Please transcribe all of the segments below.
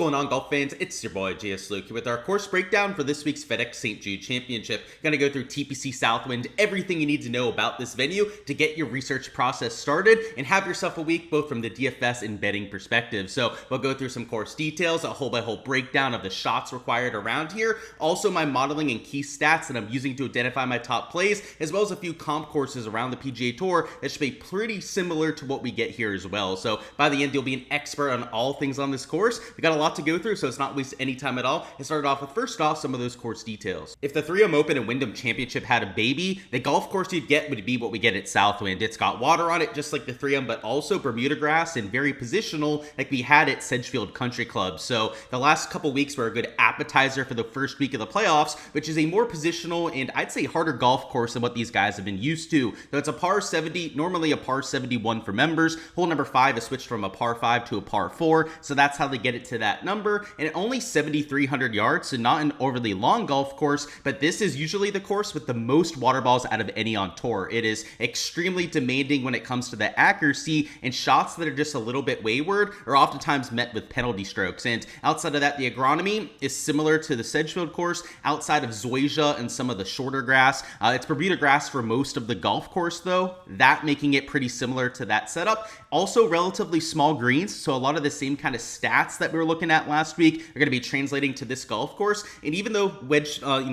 going on, golf fans? It's your boy Gsluke with our course breakdown for this week's Fedex St Jude Championship. Gonna go through TPC Southwind, everything you need to know about this venue to get your research process started and have yourself a week both from the DFS and betting perspective. So we'll go through some course details, a hole-by-hole breakdown of the shots required around here, also my modeling and key stats that I'm using to identify my top plays, as well as a few comp courses around the PGA Tour that should be pretty similar to what we get here as well. So by the end, you'll be an expert on all things on this course. We got a lot to go through, so it's not waste any time at all. And started off with, first off, some of those course details. If the 3M Open and Wyndham Championship had a baby, the golf course you'd get would be what we get at Southwind. It's got water on it, just like the 3M, but also Bermuda grass and very positional, like we had at Sedgefield Country Club. So the last couple weeks were a good appetizer for the first week of the playoffs, which is a more positional and I'd say harder golf course than what these guys have been used to. So it's a par 70, normally a par 71 for members. Hole number 5 is switched from a par 5 to a par 4, so that's how they get it to that number. And only 7,300 yards, so not an overly long golf course, but this is usually the course with the most water balls out of any on tour. It is extremely demanding when it comes to the accuracy, and shots that are just a little bit wayward are oftentimes met with penalty strokes. And outside of that, the agronomy is similar to the Sedgefield course, outside of zoysia and some of the shorter grass. It's Bermuda grass for most of the golf course though, that making it pretty similar to that setup. Also relatively small greens, so a lot of the same kind of stats that we were looking at last week are going to be translating to this golf course. And even though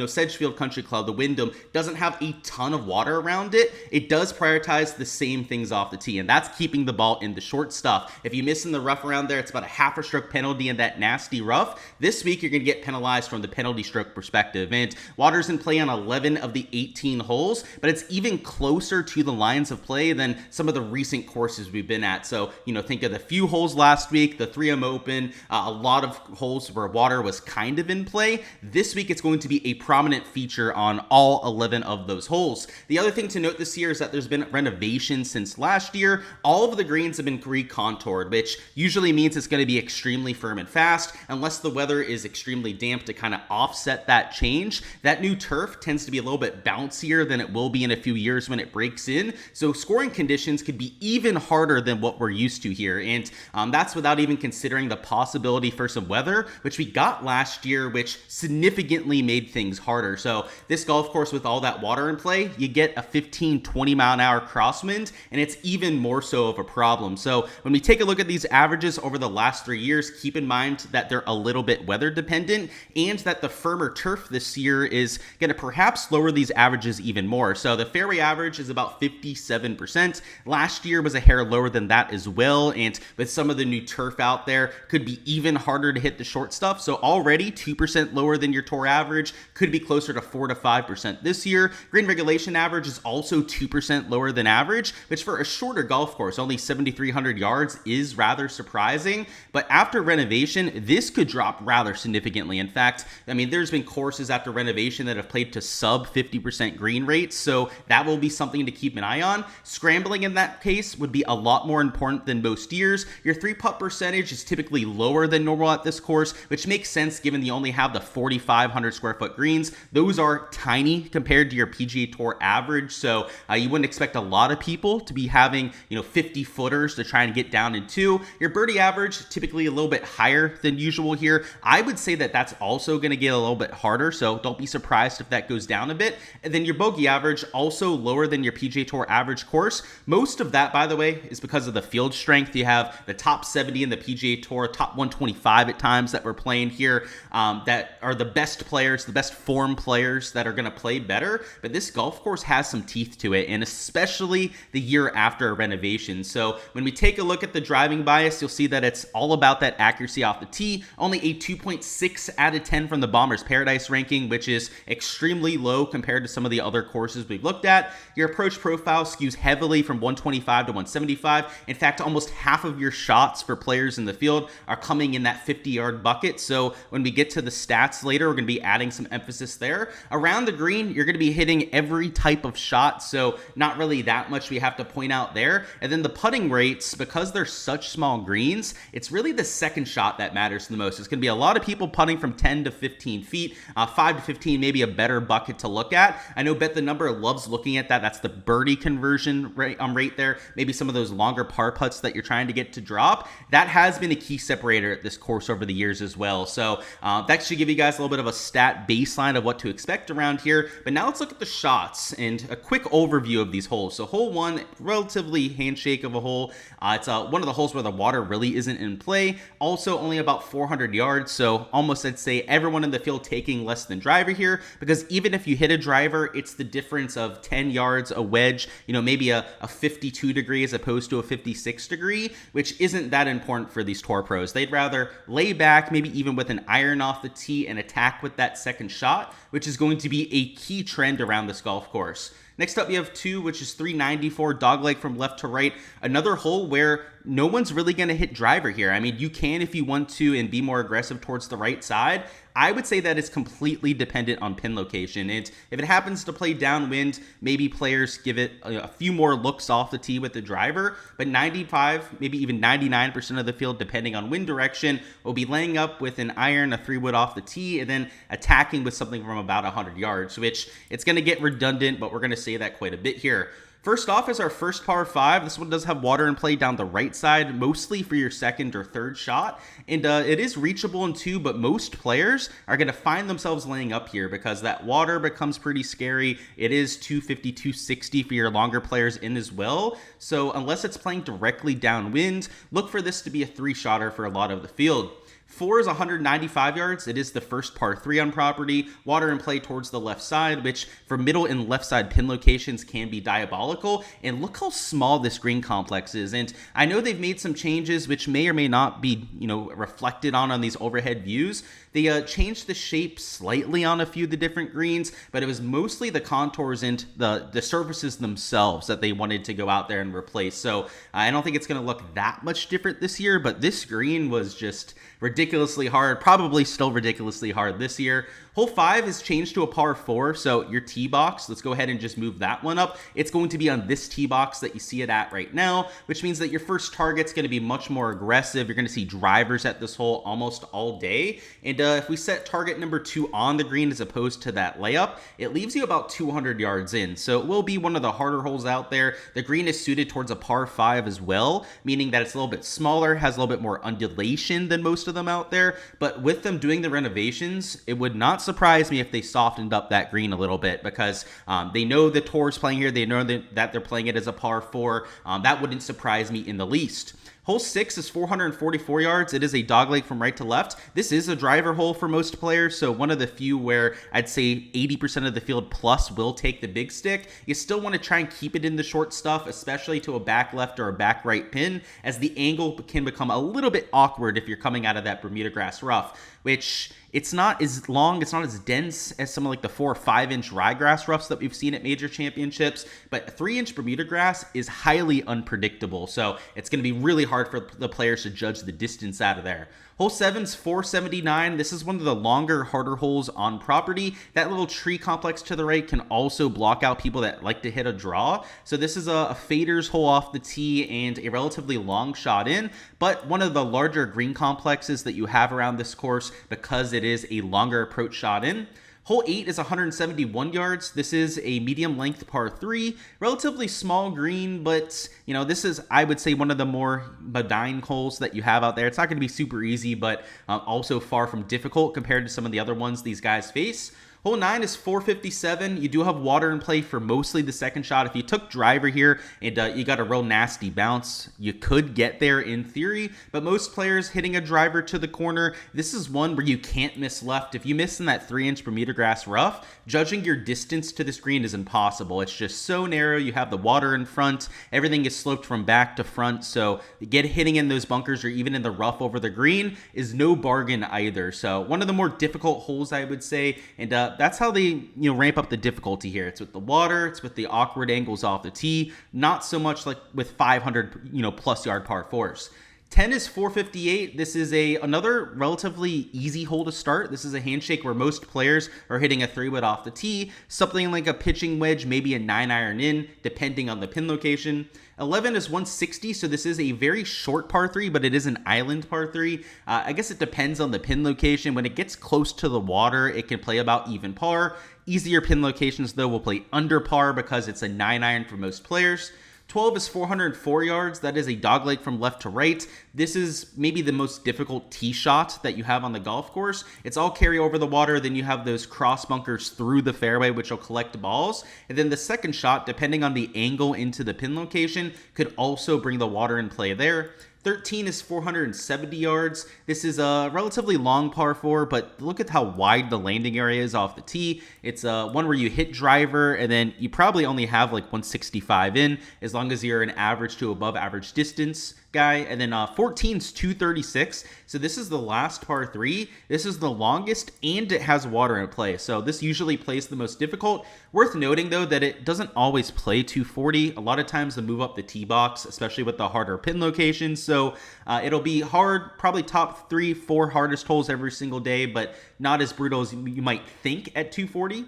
Sedgefield Country Club, the Wyndham, doesn't have a ton of water around it, it does prioritize the same things off the tee, and that's keeping the ball in the short stuff. If you miss in the rough around there, it's about a half a stroke penalty in that nasty rough. This week, you're going to get penalized from the penalty stroke perspective, and water's in play on 11 of the 18 holes, but it's even closer to the lines of play than some of the recent courses we've been at. So, think of the few holes last week, the 3M Open, a lot of holes where water was kind of in play. This week, it's going to be a prominent feature on all 11 of those holes. The other thing to note this year is that there's been renovations since last year. All of the greens have been recontoured, which usually means it's going to be extremely firm and fast, unless the weather is extremely damp to kind of offset that change. That new turf tends to be a little bit bouncier than it will be in a few years when it breaks in, so scoring conditions could be even harder than what we're used to here, and that's without even considering the possibility for some weather, which we got last year, which significantly made things harder. So this golf course with all that water in play, you get a 15-20 mile an hour crosswind, and it's even more so of a problem. So when we take a look at these averages over the last 3 years, keep in mind that they're a little bit weather dependent, and that the firmer turf this year is going to perhaps lower these averages even more. So the fairway average is about 57%. Last year was a hair lower than that as well, and with some of the new turf out there, could be even harder to hit the short stuff. So already 2% lower than your tour average, could be closer to 4 to 5% this year. Green regulation average is also 2% lower than average, which for a shorter golf course, only 7,300 yards, is rather surprising. But after renovation, this could drop rather significantly. In fact, there's been courses after renovation that have played to sub 50% green rates, so that will be something to keep an eye on. Scrambling in that case would be a lot more important than most years. Your 3-putt percentage is typically lower than normal at this course, which makes sense given you only have the 4,500 square foot greens. Those are tiny compared to your PGA Tour average, so you wouldn't expect a lot of people to be having 50 footers to try and get down into. Your birdie average typically a little bit higher than usual here. I would say that that's also going to get a little bit harder, so don't be surprised if that goes down a bit. And then your bogey average also lower than your PGA Tour average course. Most of that, by the way, is because of the field strength. You have the top 70 in the PGA Tour, top 125 at times that we're playing here, that are the best players, the best form players that are going to play better. But this golf course has some teeth to it, and especially the year after a renovation. So when we take a look at the driving bias, you'll see that it's all about that accuracy off the tee. Only a 2.6 out of 10 from the Bombers Paradise ranking, which is extremely low compared to some of the other courses we've looked at. Your approach profile skews heavily from 125 to 175. In fact, almost half of your shots for players in the field are coming in that 50-yard bucket. So when we get to the stats later, we're going to be adding some emphasis there. Around the green, you're going to be hitting every type of shot, so not really that much we have to point out there. And then the putting rates, because they're such small greens, it's really the second shot that matters the most. It's going to be a lot of people putting from 10 to 15 feet, 5 to 15, maybe a better bucket to look at. I know Bet the Number loves looking at that. That's the birdie conversion rate there. Maybe some of those longer par putts that you're trying to get to drop. That has been a key separator at this course over the years as well. So that should give you guys a little bit of a stat baseline of what to expect around here. But now let's look at the shots and a quick overview of these holes. So hole 1, relatively handshake of a hole. It's one of the holes where the water really isn't in play. Also only about 400 yards. So almost I'd say everyone in the field taking less than driver here, because even if you hit a driver, it's the difference of 10 yards, a wedge, maybe a 52 degree as opposed to a 56 degree, which isn't that important for these tour pros. They'd rather lay back, maybe even with an iron off the tee, and attack with that second shot, which is going to be a key trend around this golf course. Next up, you have 2, which is 394, dogleg from left to right. Another hole where no one's really going to hit driver here. I mean, you can if you want to and be more aggressive towards the right side. I would say that it's completely dependent on pin location. And if it happens to play downwind, maybe players give it a few more looks off the tee with the driver. But 95, maybe even 99% of the field, depending on wind direction, will be laying up with an iron, a 3-wood off the tee, and then attacking with something from about 100 yards, which it's going to get redundant, but we're going to say that quite a bit here. First off is our first par 5. This one does have water in play down the right side, mostly for your second or third shot. And it is reachable in 2, but most players are going to find themselves laying up here because that water becomes pretty scary. It is 250, 260 for your longer players in as well. So unless it's playing directly downwind, look for this to be a 3-shotter for a lot of the field. 4 is 195 yards. It is the first par 3 on property. Water in play towards the left side, which for middle and left side pin locations can be diabolical. And look how small this green complex is. And I know they've made some changes, which may or may not be, reflected on these overhead views. They changed the shape slightly on a few of the different greens, but it was mostly the contours and the surfaces themselves that they wanted to go out there and replace. So I don't think it's going to look that much different this year, but this green was just ridiculously hard, probably still ridiculously hard this year. Hole 5 is changed to a par 4, so your tee box, let's go ahead and just move that one up. It's going to be on this tee box that you see it at right now, which means that your first target's going to be much more aggressive. You're going to see drivers at this hole almost all day. And if we set target number 2 on the green as opposed to that layup, it leaves you about 200 yards in. So it will be one of the harder holes out there. The green is suited towards a par 5 as well, meaning that it's a little bit smaller, has a little bit more undulation than most of them out there. But with them doing the renovations, it would not surprise me if they softened up that green a little bit, because they know the tour's playing here. They know that they're playing it as a par 4. That wouldn't surprise me in the least. Hole 6 is 444 yards. It is a dogleg from right to left. This is a driver hole for most players, so one of the few where I'd say 80% of the field plus will take the big stick. You still want to try and keep it in the short stuff, especially to a back left or a back right pin, as the angle can become a little bit awkward if you're coming out of that Bermuda grass rough, which it's not as long, it's not as dense as some of like the 4 or 5 inch ryegrass roughs that we've seen at major championships, but 3-inch Bermuda grass is highly unpredictable, so it's going to be really hard for the players to judge the distance out of there. Hole 7's 479. This is one of the longer, harder holes on property. That little tree complex to the right can also block out people that like to hit a draw. So this is a faders hole off the tee and a relatively long shot in, but one of the larger green complexes that you have around this course because it is a longer approach shot in. Hole 8 is 171 yards. This is a medium length par 3, relatively small green, but this is, I would say, one of the more benign holes that you have out there. It's not going to be super easy, but also far from difficult compared to some of the other ones these guys face. Hole 9 is 457. You do have water in play for mostly the second shot. If you took driver here and you got a real nasty bounce, you could get there in theory, but most players hitting a driver to the corner, this is one where you can't miss left. If you miss in that 3-inch Bermuda grass rough, judging your distance to the screen is impossible. It's just so narrow. You have the water in front. Everything is sloped from back to front, so hitting in those bunkers or even in the rough over the green is no bargain either. So one of the more difficult holes, I would say, and that's how they ramp up the difficulty here. It's with the water, it's with the awkward angles off the tee, not so much like with 500 plus yard par 4s. 10 is 458. This is another relatively easy hole to start. This is a handshake where most players are hitting a 3-wood off the tee, something like a pitching wedge, maybe a 9-iron in, depending on the pin location. 11 is 160, so this is a very short par 3, but it is an island par 3. I guess it depends on the pin location. When it gets close to the water, it can play about even par. Easier pin locations, though, will play under par because it's a 9-iron for most players. 12 is 404 yards. That is a dogleg from left to right. This is maybe the most difficult tee shot that you have on the golf course. It's all carry over the water. Then you have those cross bunkers through the fairway, which will collect balls. And then the second shot, depending on the angle into the pin location, could also bring the water in play there. 13 is 470 yards. This is a relatively long par 4, but look at how wide the landing area is off the tee. It's one where you hit driver, and then you probably only have like 165 in, as long as you're an average to above average distance guy. And then 14 is 236. So this is the last par 3. This is the longest, and it has water in play. So this usually plays the most difficult. Worth noting, though, that it doesn't always play 240. A lot of times they move up the tee box, especially with the harder pin locations. So it'll be hard, probably top 3-4 hardest holes every single day, but not as brutal as you might think at 240.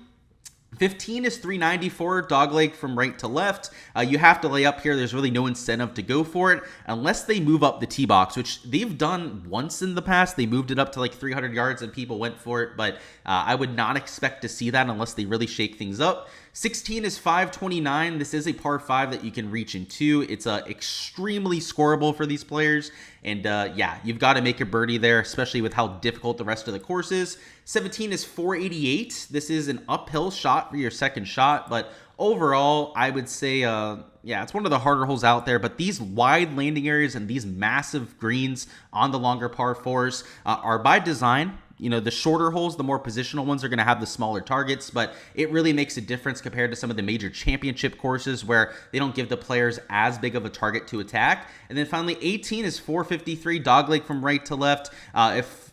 15 is 394, dogleg from right to left. You have to lay up here. There's really no incentive to go for it unless they move up the tee box, which they've done once in the past. They moved it up to like 300 yards and people went for it, but I would not expect to see that unless they really shake things up. 16 is 529. This is a par 5 that you can reach in 2. It's extremely scoreable for these players. And yeah, you've got to make a birdie there, especially with how difficult the rest of the course is. 17 is 488. This is an uphill shot for your second shot, but overall, I would say, yeah, it's one of the harder holes out there, but these wide landing areas and these massive greens on the longer par 4s are by design. You know, the shorter holes, the more positional ones are going to have the smaller targets, but it really makes a difference compared to some of the major championship courses where they don't give the players as big of a target to attack. And then finally, 18 is 453, dogleg from right to left.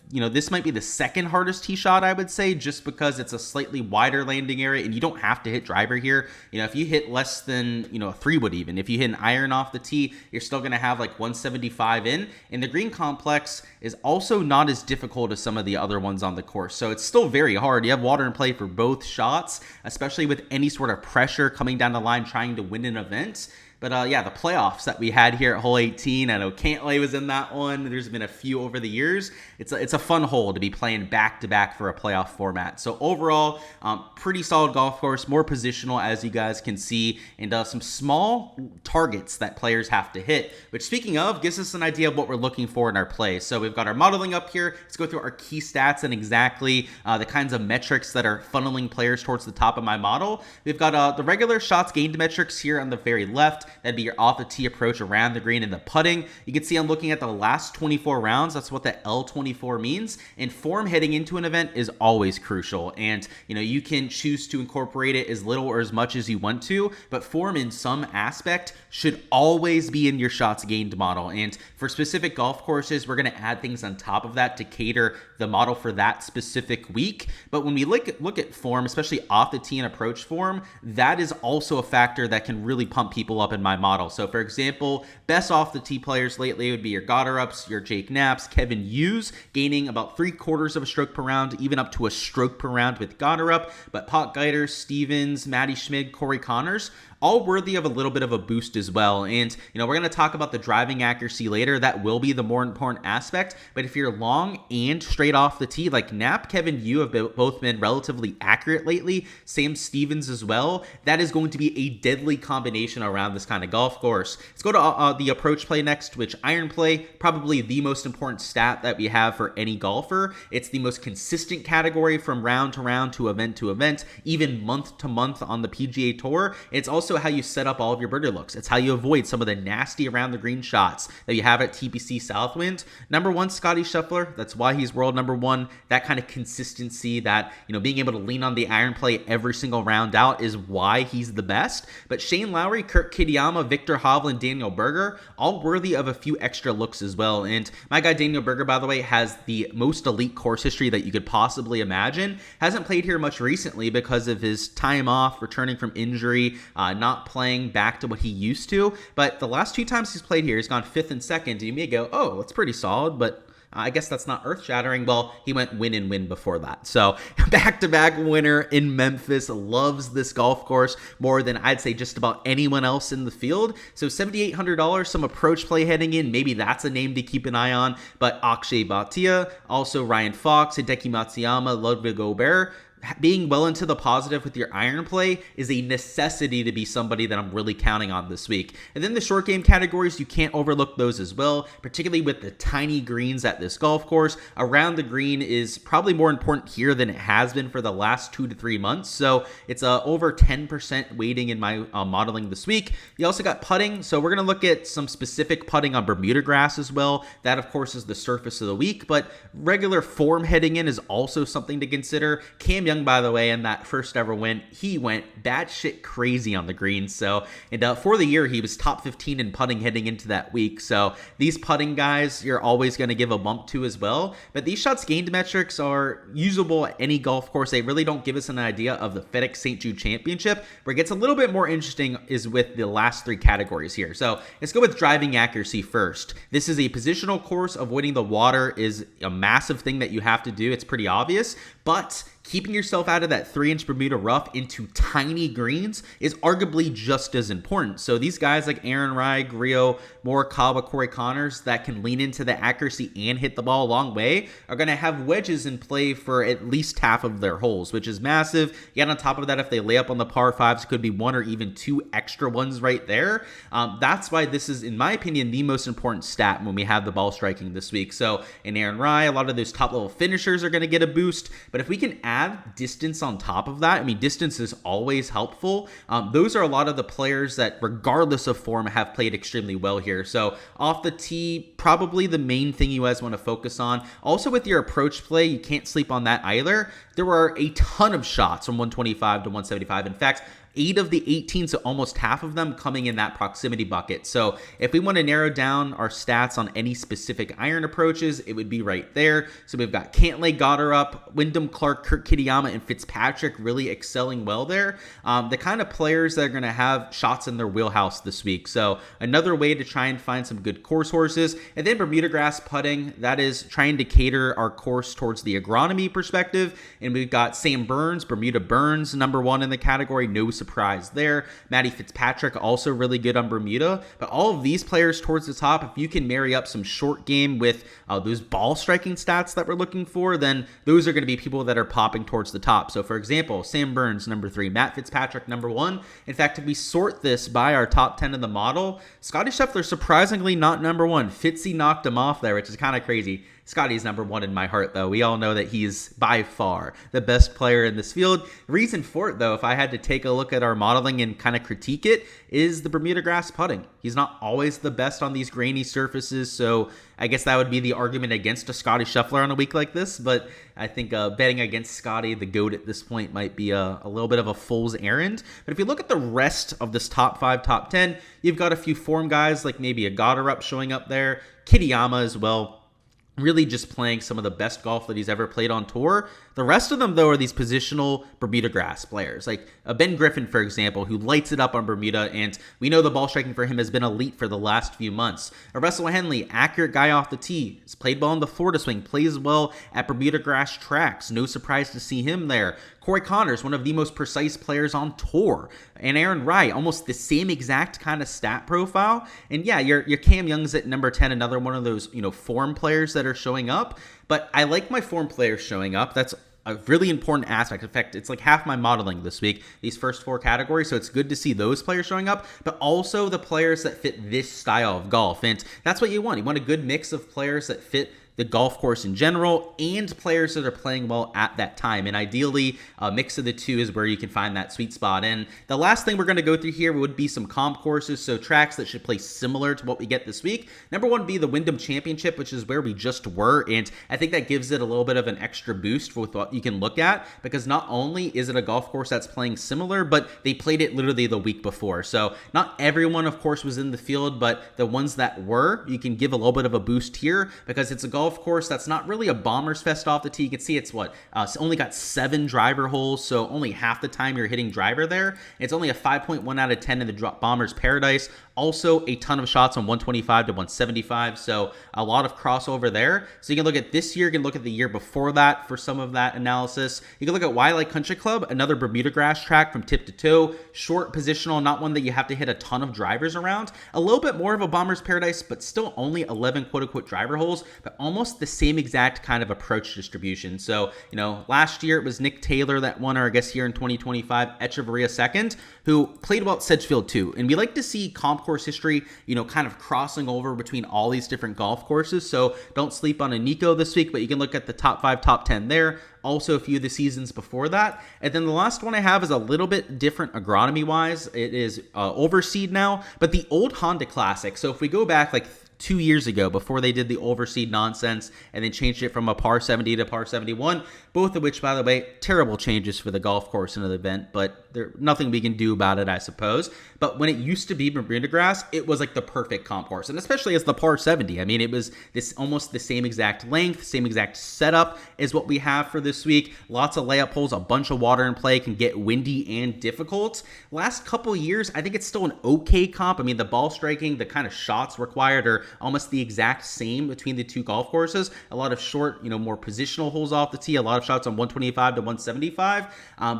You know, this might be the second hardest tee shot, I would say, just because it's a slightly wider landing area and you don't have to hit driver here. You know, if you hit less than, you know, a 3-wood even, if you hit an iron off the tee, you're still going to have like 175 in. And the green complex is also not as difficult as some of the other ones on the course. So it's still very hard. You have water in play for both shots, especially with any sort of pressure coming down the line trying to win an event. But yeah, the playoffs that we had here at hole 18, I know Cantlay was in that one. There's been a few over the years. It's a fun hole to be playing back-to-back for a playoff format. So overall, pretty solid golf course, more positional as you guys can see, and some small targets that players have to hit, which speaking of, gives us an idea of what we're looking for in our play. So we've got our modeling up here. Let's go through our key stats and exactly the kinds of metrics that are funneling players towards the top of my model. We've got the regular shots gained metrics here on the very left. That'd be your off the tee approach around the green and the putting. You can see I'm looking at the last 24 rounds. That's what the L24 means. And form heading into an event is always crucial. And, you know, you can choose to incorporate it as little or as much as you want to, but form in some aspect should always be in your shots gained model. And for specific golf courses, we're going to add things on top of that to cater the model for that specific week. But when we look at form, especially off the tee and approach form, that is also a factor that can really pump people up in my model. So for example, best off the tee players lately would be your Gotterups, your Jake Knapps, Kevin Hughes, gaining about 3/4 of a stroke per round, even up to a stroke per round with Gotterup. But Pot Geiter, Stevens, Matty Schmid, Corey Connors, all worthy of a little bit of a boost as well. And, you know, we're going to talk about the driving accuracy later. That will be the more important aspect. But if you're long and straight off the tee, like Knapp, Kevin, you have both been relatively accurate lately. Sam Stevens as well. That is going to be a deadly combination around this kind of golf course. Let's go to the approach play next, which iron play, probably the most important stat that we have for any golfer. It's the most consistent category from round to round to event, even month to month on the PGA Tour. It's also how you set up all of your birdie looks. It's how you avoid some of the nasty around the green shots that you have at TPC Southwind. Number 1, Scotty Scheffler. That's why he's world number 1. That kind of consistency, that, you know, being able to lean on the iron play every single round out is why he's the best. But Shane Lowry, Kurt Kitayama, Victor Hovland, Daniel Berger, all worthy of a few extra looks as well. And my guy Daniel Berger, by the way, has the most elite course history that you could possibly imagine. Hasn't played here much recently because of his time off, returning from injury, not playing back to what he used to. But the last 2 times he's played here, he's gone 5th and 2nd. And you may go, oh, that's pretty solid, but I guess that's not earth-shattering. Well, he went win and win before that. So back-to-back winner in Memphis, loves this golf course more than I'd say just about anyone else in the field. So $7,800, some approach play heading in. Maybe that's a name to keep an eye on. But Akshay Bhatia, also Ryan Fox, Hideki Matsuyama, Ludwig Gobert. being well into the positive with your iron play is a necessity to be somebody that I'm really counting on this week. And then the short game categories, you can't overlook those as well, particularly with the tiny greens at this golf course. Around the green is probably more important here than it has been for the last 2 to 3 months. So it's over 10% weighting in my modeling this week. You also got putting. So we're going to look at some specific putting on Bermuda grass as well. That, of course, is the surface of the week, but regular form heading in is also something to consider. Cam Young, by the way, in that first ever win, he went batshit crazy on the green. So, and for the year, he was top 15 in putting heading into that week. So these putting guys, you're always going to give a bump to as well. But these shots gained metrics are usable at any golf course. They really don't give us an idea of the Fedex St Jude Championship. Where it gets a little bit more interesting is with the last 3 categories here. So let's go with driving accuracy first. This is a positional course. Avoiding the water is a massive thing that you have to do. It's pretty obvious, but keeping yourself out of that 3-inch Bermuda rough into tiny greens is arguably just as important. So these guys like Aaron Rai, Griot, Morikawa, Corey Connors that can lean into the accuracy and hit the ball a long way are going to have wedges in play for at least half of their holes, which is massive. Yet on top of that, if they lay up on the par 5s, it could be 1 or even 2 extra ones right there. That's why this is, in my opinion, the most important stat when we have the ball striking this week. So in Aaron Rai, a lot of those top level finishers are going to get a boost, but if we can add distance on top of that, I mean, distance is always helpful. Those are a lot of the players that, regardless of form, have played extremely well here. So off the tee, probably the main thing you guys want to focus on. Also with your approach play, you can't sleep on that either. There were a ton of shots from 125 to 175. In fact, 8 of the 18, so almost half of them coming in that proximity bucket. So if we want to narrow down our stats on any specific iron approaches, it would be right there. So we've got Cantlay, Goddard, Wyndham Clark, Kurt Kitayama, and Fitzpatrick really excelling well there. The kind of players that are going to have shots in their wheelhouse this week. So another way to try and find some good course horses. And then Bermuda grass putting, that is trying to cater our course towards the agronomy perspective. And we've got Sam Burns, Bermuda Burns, number 1 in the category. No surprise there. Matty Fitzpatrick also really good on Bermuda. But all of these players towards the top, if you can marry up some short game with those ball striking stats that we're looking for, then those are going to be people that are popping towards the top. So for example, Sam Burns, number 3, Matt Fitzpatrick, number 1. In fact, if we sort this by our top 10 in the model, Scottie Scheffler surprisingly not number 1. Fitzy knocked him off there, which is kind of crazy. Scotty's number 1 in my heart, though. We all know that he's by far the best player in this field. Reason for it, though, if I had to take a look at our modeling and kind of critique it, is the Bermuda grass putting. He's not always the best on these grainy surfaces, so I guess that would be the argument against a Scottie Scheffler on a week like this, but I think betting against Scotty, the GOAT at this point, might be a little bit of a fool's errand. But if you look at the rest of this top 5, top 10, you've got a few form guys like maybe a Goddard showing up there, Kitayama as well. Really just playing some of the best golf that he's ever played on tour. The rest of them, though, are these positional Bermuda grass players. Like Ben Griffin, for example, who lights it up on Bermuda, and we know the ball striking for him has been elite for the last few months. Russell Henley, accurate guy off the tee. Has played well on the Florida swing, plays well at Bermuda grass tracks. No surprise to see him there. Corey Connors, one of the most precise players on tour. And Aaron Rai, almost the same exact kind of stat profile. And yeah, your Cam Young's at number 10, another one of those, form players that are showing up. But I like my form players showing up. That's a really important aspect. In fact, it's like half my modeling this week, these first 4 categories. So it's good to see those players showing up, but also the players that fit this style of golf. And that's what you want. You want a good mix of players that fit the golf course in general and players that are playing well at that time. And ideally, a mix of the two is where you can find that sweet spot. And the last thing we're going to go through here would be some comp courses, so tracks that should play similar to what we get this week. Number 1 would be the Wyndham Championship, which is where we just were. And I think that gives it a little bit of an extra boost with what you can look at, because not only is it a golf course that's playing similar, but they played it literally the week before. So not everyone, of course, was in the field, but the ones that were, you can give a little bit of a boost here because it's a golf course that's not really a bomber's fest off the tee. You can see it's it's only got 7 driver holes, so only half the time you're hitting driver there. It's only a 5.1 out of 10 in the bomber's paradise. Also a ton of shots on 125 to 175, so a lot of crossover there. So you can look at this year, you can look at the year before that for some of that analysis. You can look at Wildlife Country Club, another Bermuda grass track from tip to toe, short positional, not one that you have to hit a ton of drivers around. A little bit more of a bomber's paradise, but still only 11 quote-unquote driver holes, but almost the same exact kind of approach distribution. So, last year it was Nick Taylor that won, or I guess here in 2025, Echeverria second, who played well at Sedgefield too. And we like to see comp course history, kind of crossing over between all these different golf courses. So don't sleep on a Nico this week, but you can look at the top 5, top 10 there. Also a few of the seasons before that. And then the last one I have is a little bit different agronomy wise. It is overseed now, but the old Honda Classic. So if we go back like 2 years ago, before they did the overseed nonsense and then changed it from a par 70 to par 71, both of which, by the way, terrible changes for the golf course and the event, but there's nothing we can do about it, I suppose. But when it used to be Bermuda grass, it was like the perfect comp course, and especially as the par 70. I mean, it was this almost the same exact length, same exact setup as what we have for this week. Lots of layup holes, a bunch of water in play, can get windy and difficult. Last couple years, I think it's still an okay comp. I mean, the ball striking, the kind of shots required are almost the exact same between the two golf courses. A lot of short, more positional holes off the tee, a lot of shots on 125 to 175.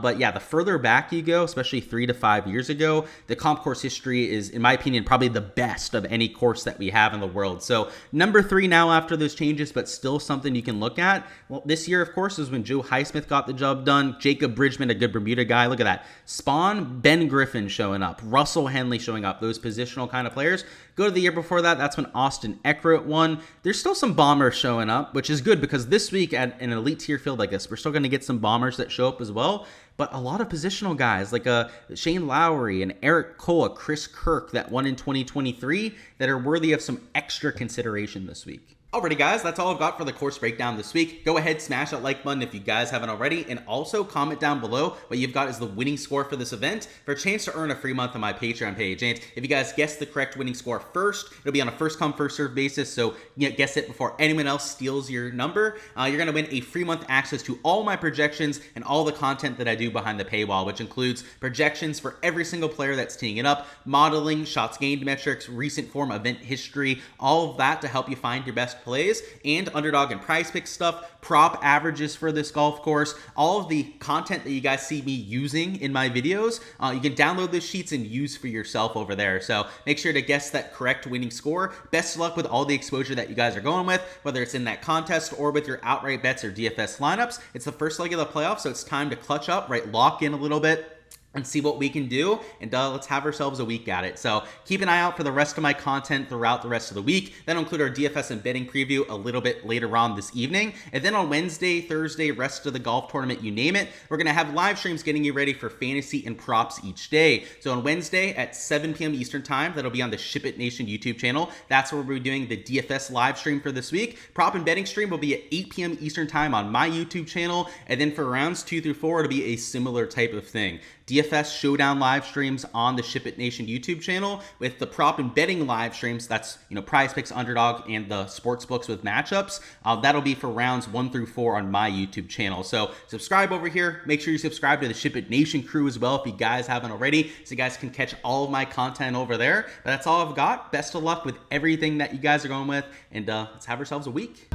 But yeah, the further back you go, especially 3 to 5 years ago, the comp course history is, in my opinion, probably the best of any course that we have in the world. So number 3 now after those changes, but still something you can look at. Well, this year, of course, is when Joe Highsmith got the job done. Jacob Bridgman, a good Bermuda guy. Look at that. Spawn, Ben Griffin showing up. Russell Henley showing up. Those positional kind of players. Go to the year before that. That's when Austin Eckert won. There's still some bombers showing up, which is good because this week at an elite tier field like this, we're still going to get some bombers that show up as well. But a lot of positional guys like Shane Lowry and Eric Cole, Chris Kirk that won in 2023 that are worthy of some extra consideration this week. Alrighty guys, that's all I've got for the course breakdown this week. Go ahead, smash that like button if you guys haven't already, and also comment down below what you've got as the winning score for this event for a chance to earn a free month on my Patreon page. And if you guys guess the correct winning score first, it'll be on a first come first serve basis, so guess it before anyone else steals your number. You're gonna win a free month access to all my projections and all the content that I do behind the paywall, which includes projections for every single player that's teeing it up, modeling, shots gained metrics, recent form, event history, all of that to help you find your best plays, and underdog and prize pick stuff, prop averages for this golf course, all of the content that you guys see me using in my videos. You can download those sheets and use for yourself over there. So make sure to guess that correct winning score. Best of luck with all the exposure that you guys are going with, whether it's in that contest or with your outright bets or DFS lineups. It's the first leg of the playoffs, so it's time to clutch up, right? Lock in a little bit and see what we can do, and let's have ourselves a week at it. So keep an eye out for the rest of my content throughout the rest of the week. That'll include our DFS and betting preview a little bit later on this evening. And then on Wednesday, Thursday, rest of the golf tournament, you name it, we're gonna have live streams getting you ready for fantasy and props each day. So on Wednesday at 7 p.m. Eastern time, that'll be on the Ship It Nation YouTube channel. That's where we'll be doing the DFS live stream for this week. Prop and betting stream will be at 8 p.m. Eastern time on my YouTube channel. And then for rounds 2 through 4, it'll be a similar type of thing. DFS Showdown live streams on the Ship It Nation YouTube channel with the prop and betting live streams. That's, prize picks, underdog, and the sports books with matchups. That'll be for rounds 1 through 4 on my YouTube channel. So subscribe over here. Make sure you subscribe to the Ship It Nation crew as well if you guys haven't already, so you guys can catch all of my content over there. But that's all I've got. Best of luck with everything that you guys are going with, and let's have ourselves a week.